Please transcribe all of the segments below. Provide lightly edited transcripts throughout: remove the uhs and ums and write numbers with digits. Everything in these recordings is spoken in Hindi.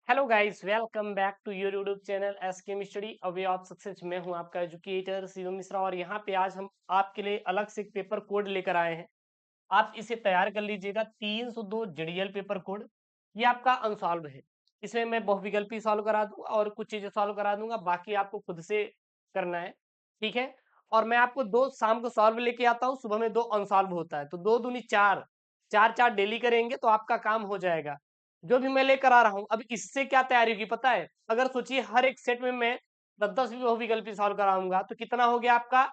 Hello guys, welcome back to your YouTube channel S K study a way of success. मैं हूं आपका एजुकेटर शिवम मिश्रा और यहाँ पे आज हम आपके लिए अलग से एक पेपर कोड लेकर आए हैं। आप इसे तैयार कर लीजिएगा। 302 जीडीएल पेपर कोड, ये आपका अनसॉल्व है। इसमें मैं बहुविकल्पी सॉल्व करा दूंगा और कुछ चीजें सॉल्व करा दूंगा, बाकी आपको खुद से करना है। ठीक है। और मैं आपको दो शाम को सॉल्व लेके आता हूँ, सुबह में दो अनसॉल्व होता है, तो दो दूनी चार, चार चार डेली करेंगे तो आपका काम हो जाएगा। जो भी मैं लेकर आ रहा हूँ, अब इससे क्या तैयारी होगी पता है? अगर सोचिए हर एक सेट में मैं 10-10 भी बहुविकल्पी सॉल्व कराऊंगा तो कितना हो गया आपका?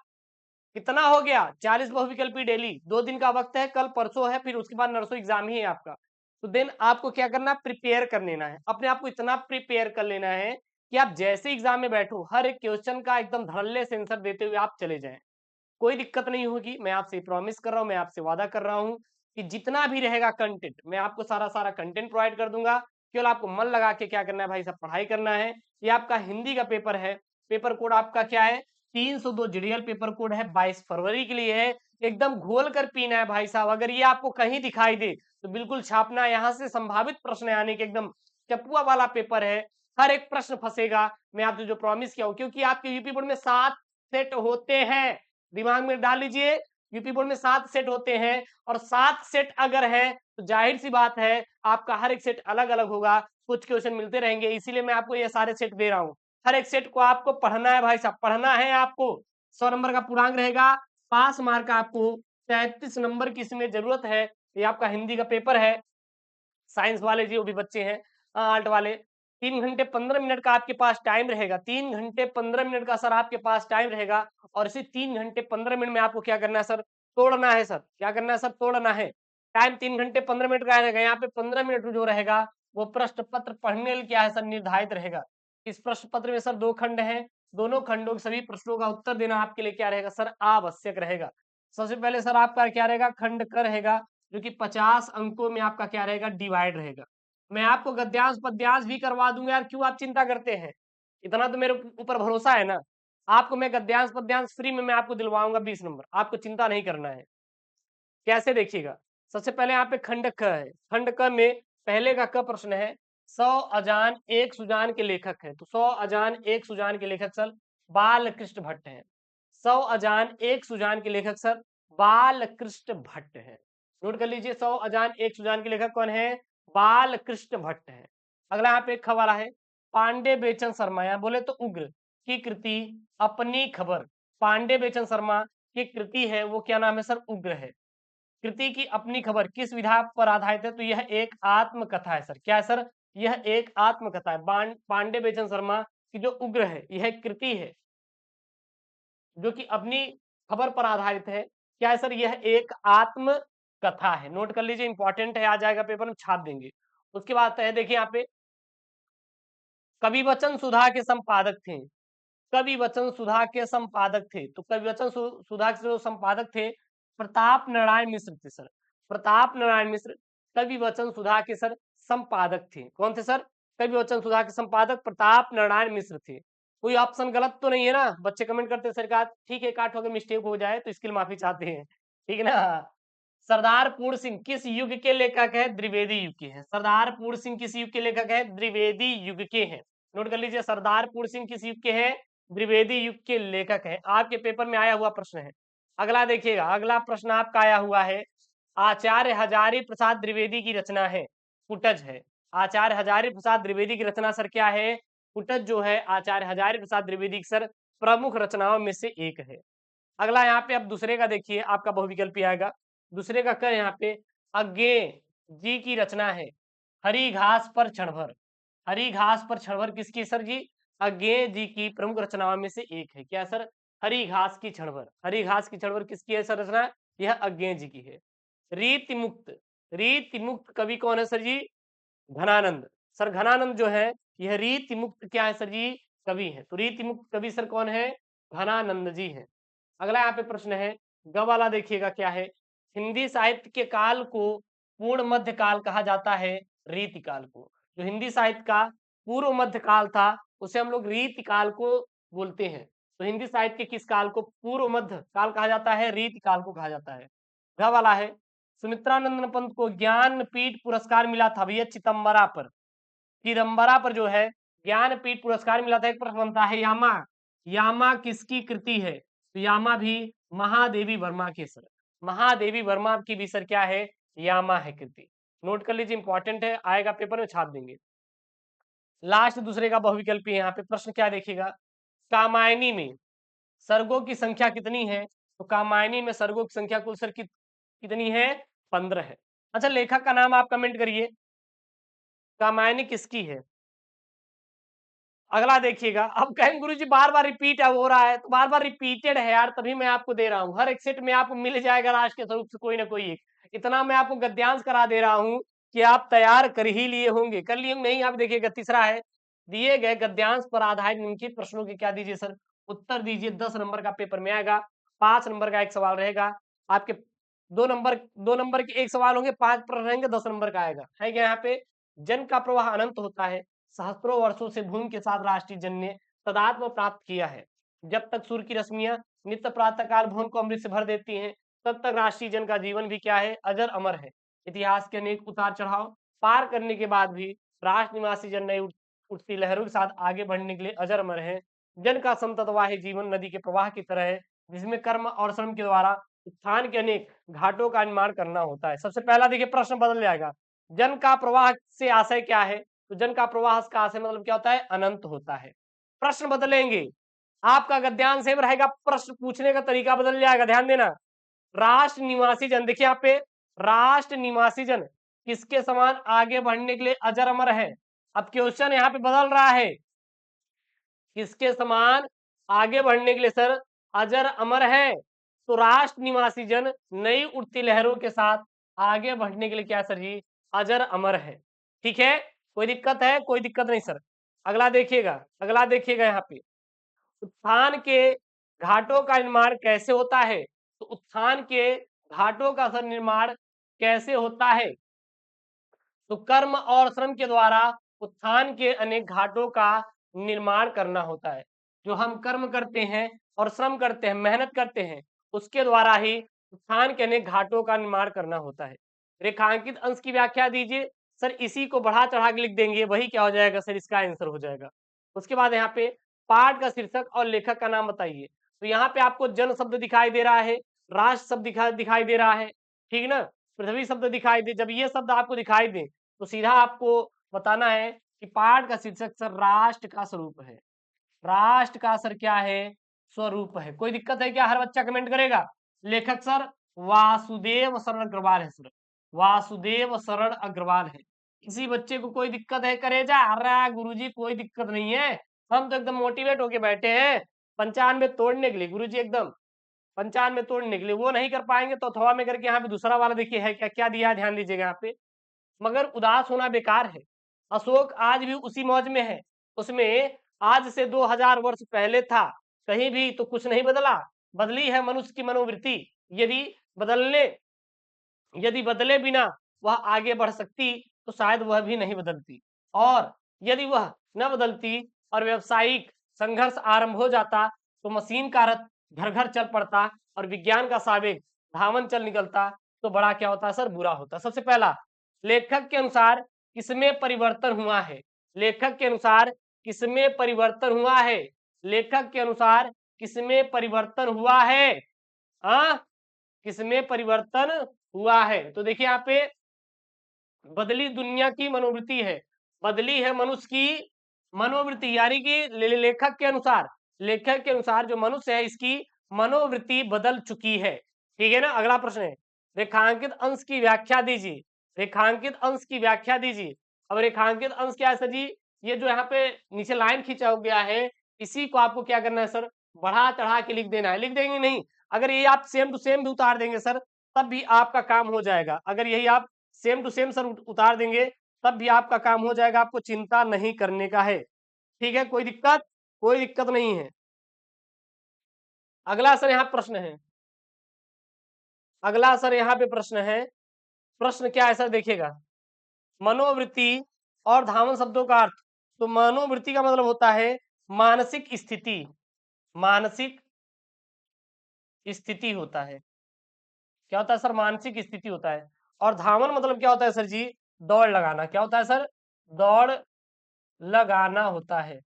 कितना हो गया? 40 बहुविकल्पी डेली। 2 दिन का वक्त है, कल परसों है, फिर उसके बाद नरसों एग्जाम ही है आपका। तो देन आपको क्या करना है? प्रिपेयर कर लेना है, अपने आप को इतना प्रिपेयर कर लेना है कि आप जैसे एग्जाम में बैठो हर एक क्वेश्चन का एकदम धड़ल्ले से आंसर देते हुए आप चले जाएं। कोई दिक्कत नहीं होगी, मैं आपसे प्रॉमिस कर रहा हूँ, मैं आपसे वादा कर रहा हूँ कि जितना भी रहेगा कंटेंट मैं आपको सारा सारा कंटेंट प्रोवाइड कर दूंगा। केवल आपको मन लगा के क्या करना है भाई साहब? पढ़ाई करना है। ये आपका हिंदी का पेपर है। पेपर कोड आपका क्या है? 302 जीडीएल पेपर कोड है, 22 फरवरी के लिए है। एकदम घोल कर पीना है भाई साहब। अगर ये आपको कहीं दिखाई दे तो बिल्कुल छापना। यहाँ से संभावित प्रश्न आने के एकदम चपुआ वाला पेपर है। हर एक प्रश्न फंसेगा, मैं आपसे जो प्रॉमिस किया हूँ, क्योंकि आपके यूपी बोर्ड में 7 सेट होते हैं। दिमाग में डाल लीजिए, यूपी बोर्ड में 7 सेट होते हैं और 7 सेट अगर है तो जाहिर सी बात है आपका हर एक सेट अलग अलग होगा। कुछ क्वेश्चन मिलते रहेंगे, इसीलिए मैं आपको ये सारे सेट दे रहा हूँ। हर एक सेट को आपको पढ़ना है भाई साहब, पढ़ना है आपको। 100 नंबर का पूर्णांक रहेगा, पास मार्क आपको 33 नंबर की इसमें जरूरत है। ये आपका हिंदी का पेपर है। साइंस वाले जो भी बच्चे हैं, आर्ट वाले, 3 घंटे 15 मिनट का आपके पास टाइम रहेगा। 3 घंटे 15 मिनट का सर आपके पास टाइम रहेगा। और इसी 3 घंटे 15 मिनट में आपको क्या करना है सर? तोड़ना है सर। क्या करना है सर? तोड़ना है। टाइम 3 घंटे 15 मिनट का रहेगा, यहाँ पे 15 मिनट जो रहेगा वो प्रश्न पत्र पढ़ने के लिए क्या है सर? निर्धारित रहेगा। इस प्रश्न पत्र में सर 2 खंड हैं, दोनों खंडों के सभी प्रश्नों का उत्तर देना आपके लिए क्या रहेगा सर? आवश्यक रहेगा। सबसे पहले सर आपका क्या रहेगा? खंड क रहेगा, जो कि 50 अंकों में आपका क्या रहेगा? डिवाइड रहेगा। मैं आपको गद्यांश पद्यांश भी करवा दूंगा यार, क्यों आप चिंता करते हैं? इतना तो मेरे ऊपर भरोसा है ना। आपको मैं गद्यांश पद्यांश फ्री में मैं आपको दिलवाऊंगा 20 नंबर, आपको चिंता नहीं करना है। कैसे देखिएगा? सबसे पहले यहाँ पे खंड क है। खंड क में पहले का क प्रश्न है, 100 अजान एक सुजान के लेखक है। तो 100 अजान एक सुजान के लेखक सर बाल कृष्ण भट्ट है। 100 अजान एक सुजान के लेखक सर बाल कृष्ण भट्ट है। नोट कर लीजिए, 100 अजान एक सुजान के लेखक कौन है? बाल कृष्ण भट्ट है। अगला यहाँ पे एक खबर है, पांडे बेचन शर्मा, यहाँ बोले तो उग्र की कृति अपनी खबर। पांडे बेचन शर्मा की कृति है वो क्या नाम है सर? उग्र है। कृति की अपनी खबर किस विधा पर आधारित है? तो यह एक आत्मकथा है सर। क्या है सर? यह एक आत्मकथा है। पांडे बेचन शर्मा की जो उग्र है यह एक कृति है जो कि अपनी खबर पर आधारित है। क्या है सर? यह एक आत्म कथा है। नोट कर लीजिए, इंपॉर्टेंट है, आ जाएगा पेपर में, छाप देंगे। उसके बाद है, देखिए यहाँ पे कवि वचन सुधा के संपादक थे। कवि वचन सुधा के संपादक थे, तो कवि वचन सुधा के जो संपादक थे प्रताप नारायण मिश्र थे सर। प्रताप नारायण मिश्र कवि वचन सुधा के सर संपादक थे। कौन थे सर? कवि वचन सुधा के संपादक प्रताप नारायण मिश्र थे। कोई ऑप्शन गलत तो नहीं है ना? बच्चे कमेंट करते हैं सरकार, ठीक है, काट अगर मिस्टेक हो जाए तो इसके लिए माफी चाहते हैं, ठीक है ना। सरदार पूर्ण सिंह किस युग के लेखक है? द्विवेदी युग के हैं। सरदार पूर्ण सिंह किस युग के लेखक है? द्विवेदी युग के हैं। नोट कर लीजिए, सरदार पूर्ण सिंह किस युग के हैं? द्विवेदी युग के लेखक हैं। आपके पेपर में आया हुआ प्रश्न है। अगला देखिएगा, अगला प्रश्न आपका आया हुआ है, आचार्य हजारी प्रसाद द्विवेदी की रचना है कुटज है। आचार्य हजारी प्रसाद द्विवेदी की रचना सर क्या है? कुटज जो है आचार्य हजारी प्रसाद द्विवेदी की सर प्रमुख रचनाओं में से एक है। अगला यहाँ पे अब दूसरे का देखिए, आपका बहुविकल्पी आएगा। दूसरे का क्या यहाँ पे? अज्ञे जी की रचना है हरी घास पर क्षणभर। हरी घास पर क्षणभर किसकी सर जी? अज्ञे जी की प्रमुख रचनाओं में से एक है। क्या सर? हरी घास की क्षणभर। हरी घास की क्षणभर किसकी है सर रचना? यह अज्ञे जी की है। रीति मुक्त, रीति मुक्त कवि कौन है सर जी? घनानंद। सर घनानंद जो है यह रीति मुक्त क्या है सर जी? कवि है। तो रीति मुक्त कवि सर कौन है? घनानंद जी है। अगला यहाँ पे प्रश्न है, ग वाला देखिएगा क्या है, हिंदी साहित्य के काल को पूर्ण मध्य काल कहा जाता है रीति काल को। जो हिंदी साहित्य का पूर्व मध्य काल था उसे हम लोग रीति काल को बोलते हैं। तो हिंदी साहित्य के किस काल को पूर्व मध्य काल कहा जाता है? रीति काल को कहा जाता है। घ वाला है, सुमित्रानंदन पंत को ज्ञानपीठ पुरस्कार मिला था भैया चितंबरा पर। चिदम्बरा पर जो है ज्ञानपीठ पुरस्कार मिला था। एक प्रश्न बनता है यामा, यामा किसकी कृति है? तो यामा भी महादेवी वर्मा की सर, महादेवी वर्मा की भी सर क्या है? यामा है कृति। नोट कर लीजिए, इंपॉर्टेंट है, आएगा पेपर में छाप देंगे। लास्ट दूसरे का बहुविकल्पी है। यहाँ पे प्रश्न क्या देखिएगा, कामायनी में सर्गों की संख्या कितनी है? तो कामायनी में सर्गों की संख्या कुल सर कितनी है? 15 है। अच्छा, लेखक का नाम आप कमेंट करिए, कामायनी किसकी है? अगला देखिएगा, अब कहेंगे गुरुजी बार बार रिपीट हो रहा है, तो बार बार रिपीटेड है यार, तभी मैं आपको दे रहा हूँ। हर एक सेट में आपको मिल जाएगा राष्ट्र के स्वरूप से कोई ना कोई एक। इतना मैं आपको गद्यांश करा दे रहा हूँ कि आप तैयार कर ही लिए होंगे, कर लिए नहीं? आप देखिएगा तीसरा है, दिए गए गद्यांश पर आधारित निम्नलिखित प्रश्नों के क्या दीजिए सर? उत्तर दीजिए। 10 नंबर का पेपर में आएगा, 5 नंबर का एक सवाल रहेगा आपके, 2 नंबर के एक सवाल होंगे, 5 प्रश्न रहेंगे, 10 नंबर का आएगा। है क्या यहाँ पे? जन का प्रवाह अनंत होता है, सहस्त्रों वर्षों से भूमि के साथ राष्ट्रीय जन ने तदात्म प्राप्त किया है। जब तक सूर्य की रश्मियां नित्य प्रातः काल भुवन को अमृत से भर देती हैं, तब तक राष्ट्रीय जन का जीवन भी क्या है? अजर अमर है। इतिहास के अनेक उतार चढ़ाव पार करने के बाद भी राष्ट्र निवासी जन नई उठती लहरों के साथ आगे बढ़ने के लिए अजर अमर है। जन का संततवाही जीवन नदी के प्रवाह की तरह है, जिसमें कर्म और श्रम के द्वारा उत्थान के अनेक घाटों का निर्माण करना होता है। सबसे पहला देखिए प्रश्न बदल जाएगा, जन का प्रवाह से आशय क्या है? तो जन का प्रवाह का आशय मतलब क्या होता है? अनंत होता है। प्रश्न बदलेंगे, आपका गद्यांश सेम रहेगा, प्रश्न पूछने का तरीका बदल जाएगा, ध्यान देना। राष्ट्र निवासी जन, देखिए यहाँ पे राष्ट्र निवासी जन किसके समान आगे बढ़ने के लिए अजर अमर है? अब क्वेश्चन यहाँ पे बदल रहा है, किसके समान आगे बढ़ने के लिए सर अजर अमर है? तो राष्ट्र निवासी जन नई उठती लहरों के साथ आगे बढ़ने के लिए क्या सर जी? अजर अमर है। ठीक है, कोई दिक्कत है? कोई दिक्कत नहीं सर। अगला देखिएगा, अगला देखिएगा यहाँ पे, उत्थान के घाटों का निर्माण कैसे होता है? तो उत्थान के घाटों का सर निर्माण कैसे होता है? तो कर्म और श्रम के द्वारा उत्थान के अनेक घाटों का निर्माण करना होता है। जो हम कर्म करते हैं और श्रम करते हैं, मेहनत करते हैं, उसके द्वारा ही उत्थान के अनेक घाटों का निर्माण करना होता है। रेखांकित अंश की व्याख्या दीजिए। सर इसी को बढ़ा चढ़ा के लिख देंगे, वही क्या हो जाएगा सर? इसका आंसर हो जाएगा। उसके बाद यहाँ पे पाठ का शीर्षक और लेखक का नाम बताइए। तो यहाँ पे आपको जन शब्द दिखाई दे रहा है, राष्ट्र शब्द दिखाई दे रहा है, ठीक ना, पृथ्वी शब्द दिखाई दे। जब ये शब्द आपको दिखाई दे तो सीधा आपको बताना है कि पाठ का शीर्षक सर राष्ट्र का स्वरूप है। राष्ट्र का सर क्या है? स्वरूप है। कोई दिक्कत है क्या? हर बच्चा कमेंट करेगा। लेखक सर वासुदेव शरण अग्रवाल है सर, वासुदेव शरण अग्रवाल है। किसी बच्चे को कोई दिक्कत है? करे जा अरे गुरुजी कोई दिक्कत नहीं है, हम तो एकदम मोटिवेट होके बैठे हैं 95 तोड़ने के लिए गुरुजी, एकदम 95 तोड़ने के लिए। वो नहीं कर पाएंगे तो अथवा में करके यहाँ पे दूसरा वाला देखिए है क्या, क्या दिया है, ध्यान दीजिएगा यहाँ पे। मगर उदास होना बेकार है, अशोक आज भी उसी मौज में है, उसमें आज से 2000 वर्ष पहले था, कहीं भी तो कुछ नहीं बदला। बदली है मनुष्य की मनोवृत्ति, यदि बदलने यदि बदले बिना वह आगे बढ़ सकती तो शायद वह भी नहीं बदलती, और यदि वह न बदलती और व्यावसायिक संघर्ष आरंभ हो जाता तो मशीन का रथ घर घर चल पड़ता और विज्ञान का सावेग धावन चल निकलता, तो बड़ा क्या होता सर? बुरा होता। सबसे पहला, लेखक के अनुसार किसमें परिवर्तन हुआ है? लेखक के अनुसार किसमें परिवर्तन हुआ है? लेखक के अनुसार किसमें परिवर्तन हुआ है? हाँ, किसमें परिवर्तन हुआ है? तो देखिए यहाँ पे बदली दुनिया की मनोवृत्ति है, बदली है मनुष्य की मनोवृत्ति, यानी कि लेखक के अनुसार, लेखक के अनुसार जो मनुष्य है इसकी मनोवृत्ति बदल चुकी है। ठीक है ना। अगला प्रश्न है, रेखांकित अंश की व्याख्या दीजिए। रेखांकित अंश की व्याख्या दीजिए। अब रेखांकित अंश क्या है सर जी? ये जो यहाँ पे नीचे लाइन खींचा हो गया है, इसी को आपको क्या करना है सर? बढ़ा चढ़ा के लिख देना है। लिख देंगे नहीं, अगर ये आप सेम टू सेम भी उतार देंगे सर तब भी आपका काम हो जाएगा। अगर यही आप सेम टू सेम सर उतार देंगे तब भी आपका काम हो जाएगा, आपको चिंता नहीं करने का है। ठीक है, कोई दिक्कत? कोई दिक्कत नहीं है। अगला सर यहाँ प्रश्न है, अगला सर यहाँ पे प्रश्न है। प्रश्न क्या है सर? देखिएगा, मनोवृत्ति और धावन शब्दों का अर्थ। तो मनोवृत्ति का मतलब होता है मानसिक स्थिति, मानसिक स्थिति होता है। क्या होता है सर? मानसिक स्थिति होता है। और धावन मतलब क्या होता है सर जी? दौड़ लगाना। क्या होता है सर? दौड़ लगाना होता है,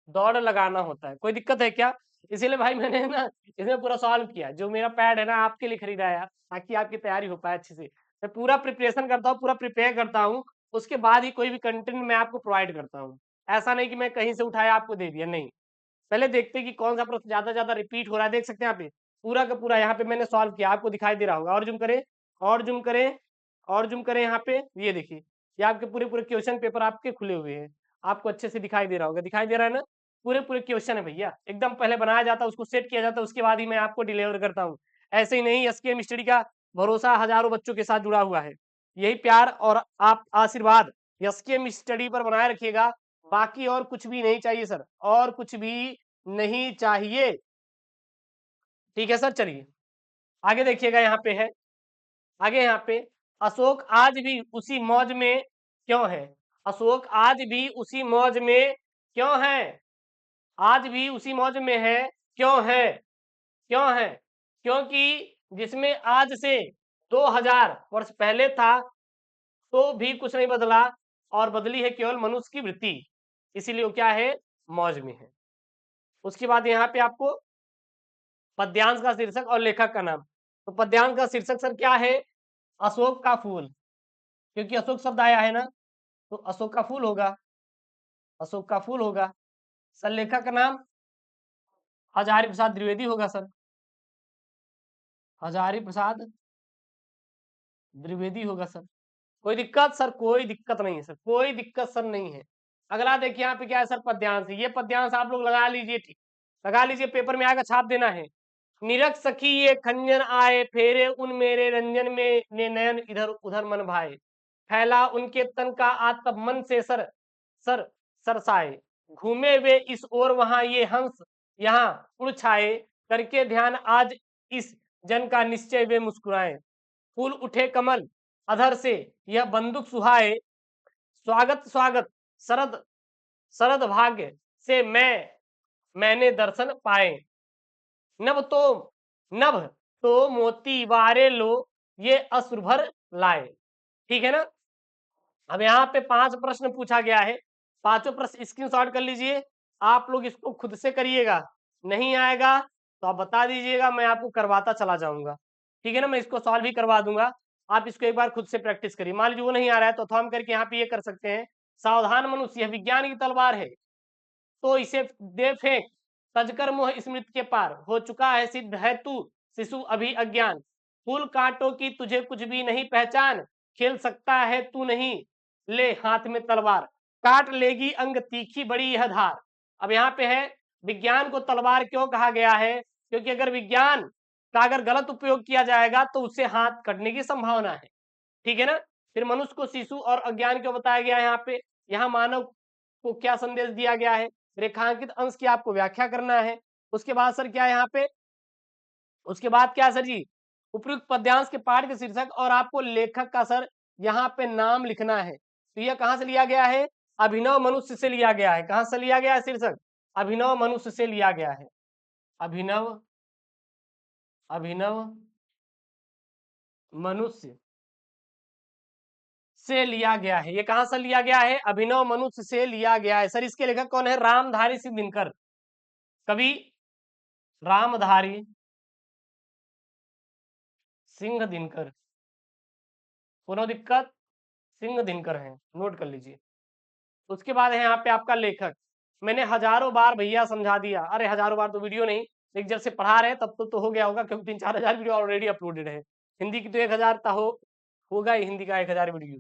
दौड़ लगाना होता है। कोई दिक्कत है क्या? इसीलिए भाई मैंने ना इसमें पूरा सॉल्व किया। जो मेरा पैड है ना आपके लिए खरीदा है, ताकि आपकी तैयारी हो पाए अच्छे से। मैं पूरा प्रिपरेशन करता हूँ, पूरा प्रिपेयर करता हूँ, उसके बाद ही कोई भी कंटेंट मैं आपको प्रोवाइड करता हूँ। ऐसा नहीं कि मैं कहीं से उठाया आपको दे दिया, नहीं। पहले देखते हैं कि कौन-सा प्रश्न ज़्यादा रिपीट हो रहा है, देख सकते हैं यहाँ पे। पूरा का पूरा यहाँ पे मैंने सॉल्व किया, आपको दिखाई दे रहा होगा। और ज़ूम करें, और ज़ूम करें, और ज़ूम करें यहाँ पे, ये देखिए। ये आपके पूरे-पूरे क्वेश्चन पेपर आपके खुले हुए हैं। आपको अच्छे से दिखाई दे रहा होगा, दिखाई दे रहा है ना? पूरे-पूरे क्वेश्चन है भैया, एकदम पहले बनाया जाता है, उसको सेट किया जाता है, उसके बाद ही मैं आपको डिलीवर करता हूँ। ऐसे ही नहीं, एसकेएम स्टडी का भरोसा हज़ारों बच्चों के साथ जुड़ा हुआ है। यही प्यार और आप आशीर्वाद एसकेएम स्टडी पर बनाए रखिएगा, बाकी और कुछ भी नहीं चाहिए सर, और कुछ भी नहीं चाहिए। ठीक है सर, चलिए आगे देखिएगा, यहाँ पे है, आगे यहाँ पे, अशोक आज भी उसी मौज में क्यों है? अशोक आज भी उसी मौज में क्यों है? आज भी उसी मौज में है, क्यों है? क्यों है? क्योंकि जिसमें आज से 2000 वर्ष पहले था, तो भी कुछ नहीं बदला, और बदली है केवल मनुष्य की वृत्ति, इसीलिए वो क्या है? मौज में है। उसके बाद यहाँ पे आपको पद्यांश का शीर्षक और लेखक का नाम। तो पद्यांश का शीर्षक सर क्या है? अशोक का फूल, क्योंकि अशोक शब्द आया है ना, तो अशोक का फूल होगा, अशोक का फूल होगा। सर लेखक का नाम हजारी प्रसाद द्विवेदी होगा सर, हजारी प्रसाद द्विवेदी होगा सर। कोई दिक्कत सर? कोई दिक्कत नहीं है सर, कोई दिक्कत सर नहीं है। अगला देखिए यहाँ पे क्या है सर? पद्यांश। ये पद्यांश आप लोग लगा लीजिए, ठीक लगा लीजिए, पेपर में आएगा, छाप देना है। निरख सखी ये खंजन आए, फेरे उन मेरे रंजन में, ने नयन इधर उधर मन भाए, फैला उनके तन का आज तब मन से सर सर सरसाए, घूमे वे इस ओर वहां ये हंस यहाँ उड़ छाए, करके ध्यान आज इस जन का निश्चय वे मुस्कुराए, फूल उठे कमल अधर से यह बंदूक सुहाए, स्वागत स्वागत शरद शरद भाग्य से मैंने दर्शन पाए, नभ तो नभ तो मोती वारे लो ये अश्रु भर लाए। ठीक है ना? अब यहाँ पे 5 प्रश्न पूछा गया है, पांचों प्रश्न स्क्रीनशॉट कर लीजिए। आप लोग इसको खुद से करिएगा, नहीं आएगा तो आप बता दीजिएगा, मैं आपको करवाता चला जाऊंगा। ठीक है ना? मैं इसको सॉल्व ही करवा दूंगा, आप इसको एक बार खुद से प्रैक्टिस करिए। मान लीजिए वो नहीं आ रहा है तो थॉम करके यहाँ पे ये कर सकते हैं, सावधान मनुष्य यह विज्ञान की तलवार है, तो इसे दे फेंक, तजकर मोह स्मृति के पार, हो चुका है सिद्ध है तू शिशु अभी अज्ञान, फूल कांटों की तुझे कुछ भी नहीं पहचान, खेल सकता है तू नहीं, ले हाथ में तलवार, काट लेगी अंग तीखी बड़ी यह धार। अब यहाँ पे है, विज्ञान को तलवार क्यों कहा गया है? क्योंकि अगर विज्ञान का अगर गलत उपयोग किया जाएगा तो उससे हाथ कटने की संभावना है। ठीक है ना? फिर मनुष्य को शिशु और अज्ञान क्यों बताया गया है? यहाँ पे, यहाँ मानव को क्या संदेश दिया गया है? रेखांकित अंश की आपको व्याख्या करना है। उसके बाद सर क्या है यहाँ पे? उसके बाद क्या है सर जी? उपयुक्त पद्यांश के पाठ के शीर्षक और आपको लेखक का सर यहाँ पे नाम लिखना है। तो यह कहाँ से लिया गया है? अभिनव मनुष्य से लिया गया है। कहाँ से लिया गया है शीर्षक? अभिनव मनुष्य से लिया गया है। अभिनव अभिनव मनुष्य से लिया गया है। ये कहां से लिया गया है? अभिनव मनुष्य से लिया गया है। सर इसके लेखक कौन है? रामधारी सिंह दिनकर, कवि रामधारी सिंह दिनकर। कोनो दिक्कत? सिंह दिनकर है, नोट कर लीजिए। उसके बाद है यहाँ पे आपका लेखक। मैंने हजारों बार भैया समझा दिया, अरे हजारों बार तो वीडियो नहीं, लेकिन जब से पढ़ा रहे तब तो हो गया होगा, क्योंकि 3-4 हजार वीडियो ऑलरेडी अपलोडेड है। हिंदी की तो 1000 होगा ही, हिंदी का 1000 वीडियो।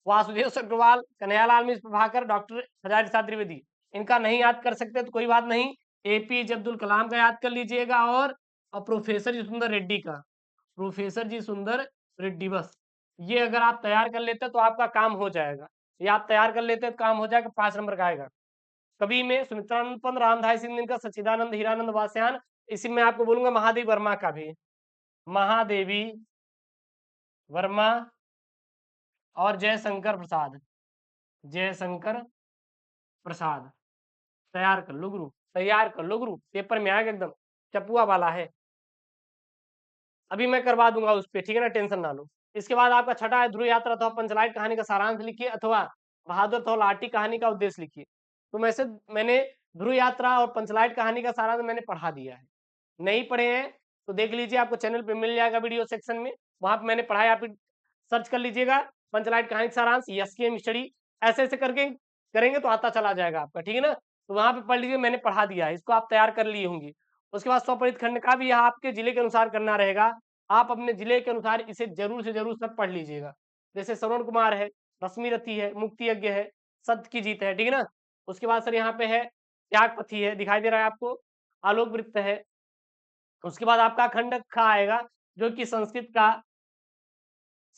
वासुदेव अग्रवाल, कन्हैयालाल मिश्र प्रभाकर, डॉक्टर हजारी प्रसाद द्विवेदी, इनका नहीं याद कर सकते तो कोई बात नहीं, एपीजे अब्दुल कलाम का याद कर लीजिएगा, और प्रोफेसर जी सुंदर रेड्डी का, प्रोफेसर जी सुंदर रेड्डी, बस ये अगर आप तैयार कर लेते तो आपका काम हो जाएगा। ये आप तैयार कर लेते तो काम हो जाएगा, 5 नंबर का आएगा। कवि में सुमित्रानंद पंत, रामधारी सिंह दिनकर, सच्चिदानंद हीरानंद वासयान। इसी में आपको बोलूंगा महादेवी वर्मा का भी, महादेवी वर्मा और जयशंकर प्रसाद, जयशंकर प्रसाद। तैयार कर लो गुरु, तैयार कर लो गुरु, पेपर में आएगा एकदम चपुआ वाला है। अभी मैं करवा दूंगा उस पे, ठीक है ना, टेंशन ना लो। इसके बाद आपका छठा है ध्रुव यात्रा अथवा पंचलाइट कहानी का सारांश लिखिए, अथवा बहादुर अथवा लाठी कहानी का उद्देश्य लिखिए। तो मैंने ध्रुव यात्रा और पंचलाइट कहानी का सारा मैंने पढ़ा दिया है। नहीं पढ़े हैं तो देख लीजिए, आपको चैनल पे मिल जाएगा वीडियो सेक्शन में, वहां पे मैंने पढ़ाया, आप सर्च कर लीजिएगा पंचलाइट कहानी का सारांश एसकेएम स्टडी, ऐसे ऐसे करके करेंगे तो आता चला जाएगा आपका, ठीक है ना। तो वहां पे पढ़ लीजिए, मैंने पढ़ा दिया है, इसको आप तैयार कर लिए होंगे। उसके बाद स्वपरित खंड का भी यह आपके जिले के अनुसार करना रहेगा, आप अपने जिले के अनुसार इसे जरूर से जरूर सब पढ़ लीजिएगा। जैसे श्रवण कुमार है, रश्मि रथी है, मुक्ति यज्ञ है, सत्य की जीत है, ठीक है ना। उसके बाद सर यहाँ पे है त्यागपथी है, दिखाई दे रहा है आपको, आलोक वृत्त है। उसके बाद आपका खंड खा आएगा, जो कि संस्कृत का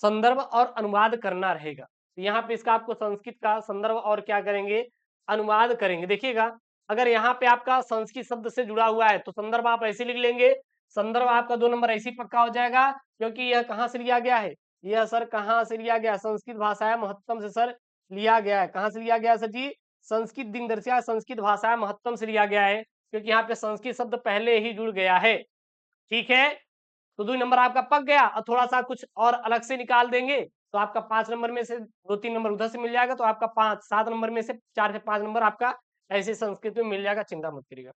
संदर्भ और अनुवाद करना रहेगा। तो यहाँ पे इसका आपको संस्कृत का संदर्भ और क्या करेंगे, अनुवाद करेंगे। देखिएगा, अगर यहाँ पे आपका संस्कृत शब्द से जुड़ा हुआ है तो संदर्भ आप ऐसे लिख लेंगे, संदर्भ आपका 2 नंबर ऐसे ही पक्का हो जाएगा, क्योंकि यह कहाँ से लिया गया है, यह सर कहाँ से लिया गया, संस्कृत भाषा महत्तम से सर लिया गया है। कहाँ से लिया गया सर जी, संस्कृत दिनदर्शिया संस्कृत भाषा महत्तम से लिया गया है, क्योंकि यहाँ पे संस्कृत शब्द पहले ही जुड़ गया है, ठीक है। तो 2 नंबर आपका पक गया, और थोड़ा सा कुछ और अलग से निकाल देंगे तो आपका 5 नंबर में से 2-3 नंबर उधर से मिल जाएगा, तो आपका 7 नंबर में से 4 से 5 नंबर आपका ऐसे संस्कृत में मिल जाएगा, चिंता मत करिएगा।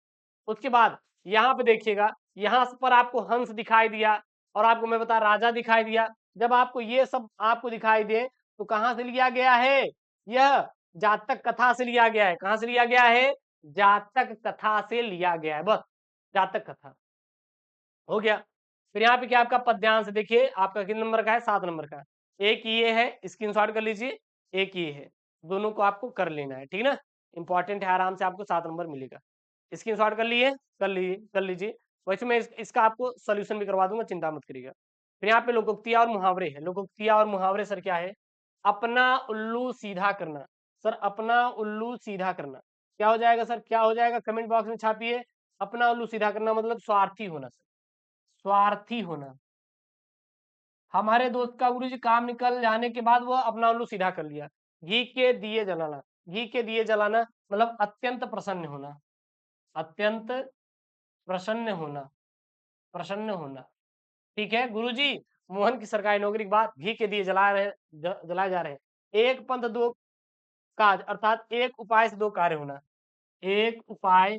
उसके बाद यहाँ पे देखिएगा, यहाँ पर आपको हंस दिखाई दिया और आपको मैं बता राजा दिखाई दिया। जब आपको ये सब आपको दिखाई दे तो कहाँ से लिया गया है, यह जातक कथा से लिया गया है। कहाँ से लिया गया है, जातक कथा से लिया गया है, बस जातक कथा हो गया। फिर यहाँ पे क्या आपका पद्यांश, देखिए आपका कितने नंबर का है, 7 नंबर का। एक ये है, स्क्रीनशॉट कर लीजिए, एक ये है, दोनों को आपको कर लेना है, ठीक है ना। इंपॉर्टेंट है, आराम से आपको 7 नंबर मिलेगा। स्क्रीनशॉट कर लिए, कर लीजिए। वैसे मैं इसका आपको सोल्यूशन भी करवा दूंगा, चिंता मत करिएगा। फिर यहाँ पे लोकोक्तियाँ और मुहावरे है। लोकोक्तियाँ और मुहावरे सर क्या है, अपना उल्लू सीधा करना। सर अपना उल्लू सीधा करना क्या हो जाएगा सर, क्या हो जाएगा, कमेंट बॉक्स में छापिए। अपना उल्लू सीधा करना मतलब स्वार्थी होना सर, स्वार्थी होना। हमारे दोस्त का गुरुजी काम निकल जाने के बाद वो अपना उल्लू सीधा कर लिया। घी के दिए जलाना, घी के दिए जलाना मतलब अत्यंत प्रसन्न होना, अत्यंत प्रसन्न होना, प्रसन्न होना, ठीक है। गुरुजी मोहन की सरकारी नौकरी के बाद घी के दिए जलाए जा रहे हैं। एक पंथ दो काज, अर्थात एक उपाय से 2 कार्य होना, एक उपाय,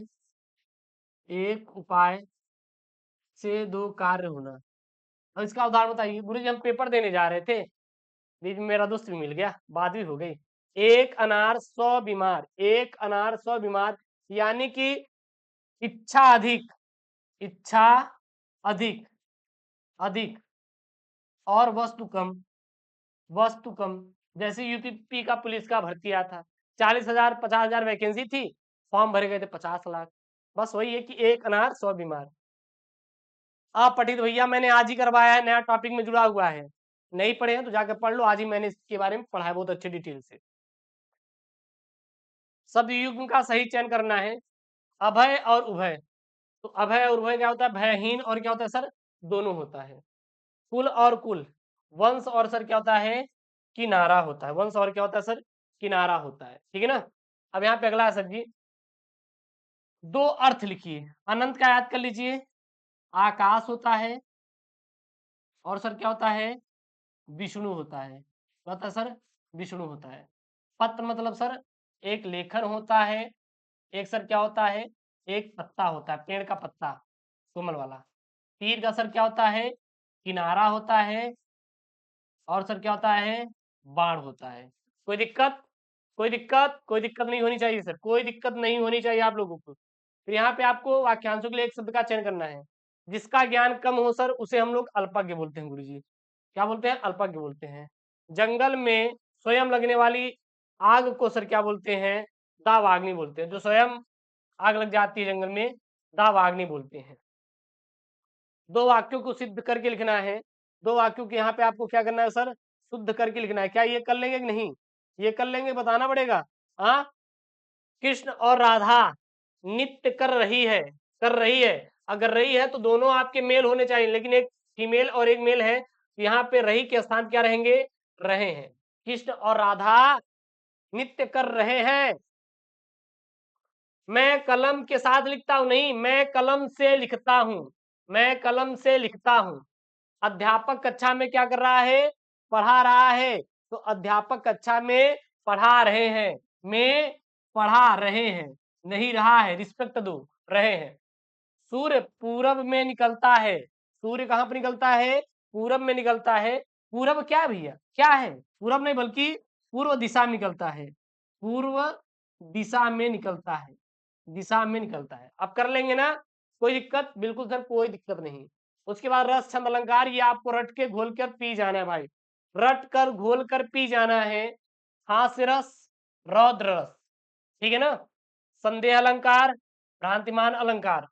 एक उपाय से 2 कार्य होना। और इसका उदाहरण बताइए। गुरुजी हम पेपर देने जा रहे थे, बीच में मेरा दोस्त भी मिल गया, बात भी हो गई। एक अनार 100 बीमार, एक अनार 100 बीमार, यानी कि इच्छा अधिक, इच्छा अधिक, अधिक और वस्तु कम, वस्तु कम। जैसे यूपी का पुलिस का भर्ती आया था, 40,000 50,000 वैकेंसी थी, फॉर्म भरे गए थे 50 लाख। बस वही है कि एक अनार 100 बीमार। अपठित भैया मैंने आज ही करवाया है, नया टॉपिक में जुड़ा हुआ है, नहीं पढ़े हैं तो जाकर पढ़ लो, आज ही मैंने इसके बारे में पढ़ा है बहुत अच्छे डिटेल से। शब्द युग्म का सही चयन करना है, अभय और उभय। तो अभय और उभय क्या होता है, भयहीन और क्या होता है सर, दोनों होता है। कुल और कुल, वंश और सर क्या होता है, किनारा होता है, वंश और क्या होता है सर, किनारा होता है, ठीक है ना। अब यहाँ पे अगला है सर जी, 2 अर्थ लिखिए। अनंत का याद कर लीजिए, आकाश होता है, और सर क्या होता है, विष्णु होता है, क्या होता है सर, विष्णु होता है। पत्र मतलब सर एक लेखन होता है, एक सर क्या होता है, एक पत्ता होता है, पेड़ का पत्ता कोमल वाला। तीर का सर क्या होता है, किनारा होता है, और सर क्या होता है, बाण होता है। कोई दिक्कत, कोई दिक्कत, कोई दिक्कत नहीं होनी चाहिए सर, कोई दिक्कत नहीं होनी चाहिए आप लोगों को। फिर यहाँ पे आपको वाक्यांशों के लिए एक शब्द का चयन करना है। जिसका ज्ञान कम हो सर उसे हम लोग अल्पज्ञ बोलते हैं गुरुजी। क्या बोलते हैं, अल्पज्ञ बोलते हैं। जंगल में स्वयं लगने वाली आग को सर क्या बोलते हैं, दावाग्नि बोलते हैं। जो स्वयं आग लग जाती है जंगल में, दावाग्नि बोलते हैं। 2 वाक्यों को सिद्ध करके लिखना है, 2 वाक्यों के यहाँ पे आपको क्या करना है सर, शुद्ध करके लिखना है। क्या ये कर लेंगे कि नहीं, ये कर लेंगे, बताना पड़ेगा। हाँ, कृष्ण और राधा नित्य कर रही है, कर रही है, अगर रही है तो दोनों आपके मेल होने चाहिए, लेकिन एक फीमेल और एक मेल है, यहाँ पे रही के स्थान क्या रहेंगे, रहे हैं। कृष्ण और राधा नित्य कर रहे हैं। मैं कलम के साथ लिखता हूं, नहीं, मैं कलम से लिखता हूं, मैं कलम से लिखता हूं। अध्यापक कक्षा में क्या कर रहा है, पढ़ा रहा है, तो अध्यापक कक्षा में पढ़ा रहे हैं, में पढ़ा रहे हैं, नहीं रहा है, रिस्पेक्ट दो, रहे हैं। सूर्य पूरब में निकलता है, सूर्य कहाँ पर निकलता है? पूरब में निकलता है। पूरब क्या है भैया? क्या है? पूरब नहीं बल्कि पूर्व दिशा में निकलता है, पूर्व दिशा में निकलता है, दिशा में निकलता है। अब कर लेंगे ना? कोई दिक्कत? बिल्कुल सर, कोई दिक्कत नहीं। उसके बाद रस, छंद, अलंकार, ये आपको रट के घोल कर पी जाना है भाई, रट कर घोल कर पी जाना है। हास्य रस, रौद्र रस, ठीक है ना? संदेह अलंकार, भ्रांतिमान अलंकार,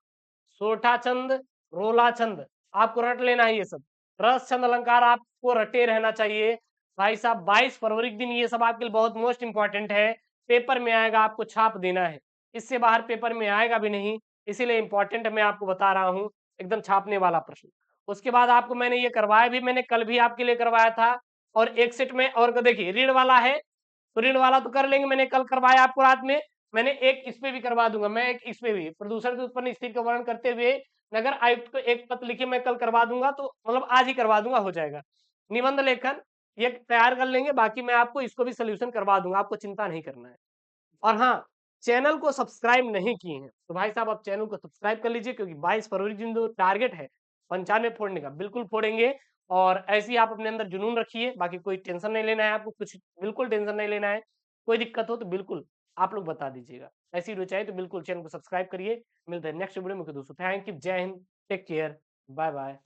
सोठा छंद, रोला छंद, आपको रट लेना है ये सब। रस, छंद, अलंकार आपको रटे रहना चाहिए भाई साहब। 22 फरवरी के दिन ये सब आपके लिए बहुत मोस्ट इंपॉर्टेंट है, पेपर में आएगा, आपको छाप देना है, इससे बाहर पेपर में आएगा भी नहीं, इसीलिए इंपॉर्टेंट मैं आपको बता रहा हूँ, एकदम छापने वाला प्रश्न। उसके बाद आपको मैंने ये करवाया भी, मैंने कल भी आपके लिए करवाया था। और एक सेट में और देखिए ऋण वाला है, तो ऋण वाला तो कर लेंगे, मैंने कल करवाया आपको रात में। मैंने एक इस पे भी करवा दूंगा, मैं एक इस पे भी, प्रदूषण के उत्पन्न स्थिति का वर्णन करते हुए नगर आयुक्त को एक पत्र लिखे, मैं कल करवा दूंगा, तो मतलब आज ही करवा दूंगा, हो जाएगा। निबंध लेखन ये तैयार कर लेंगे, बाकी मैं आपको इसको भी सोल्यूशन करवा दूंगा, आपको चिंता नहीं करना है। और हाँ, चैनल को सब्सक्राइब नहीं किए हैं तो भाई साहब आप चैनल को सब्सक्राइब कर लीजिए, क्योंकि 22 फरवरी दिन जो टारगेट है 95 फोड़ने का, बिल्कुल फोड़ेंगे। और ऐसे ही आप अपने अंदर जुनून रखिए, बाकी कोई टेंशन नहीं लेना है आपको, कुछ बिल्कुल टेंशन नहीं लेना है। कोई दिक्कत हो तो बिल्कुल आप लोग बता दीजिएगा। ऐसी वीडियो चाहिए तो बिल्कुल चैनल को सब्सक्राइब करिए। मिलते हैं नेक्स्ट वीडियो में दोस्तों। थैंक यू, जय हिंद, टेक केयर, बाय बाय।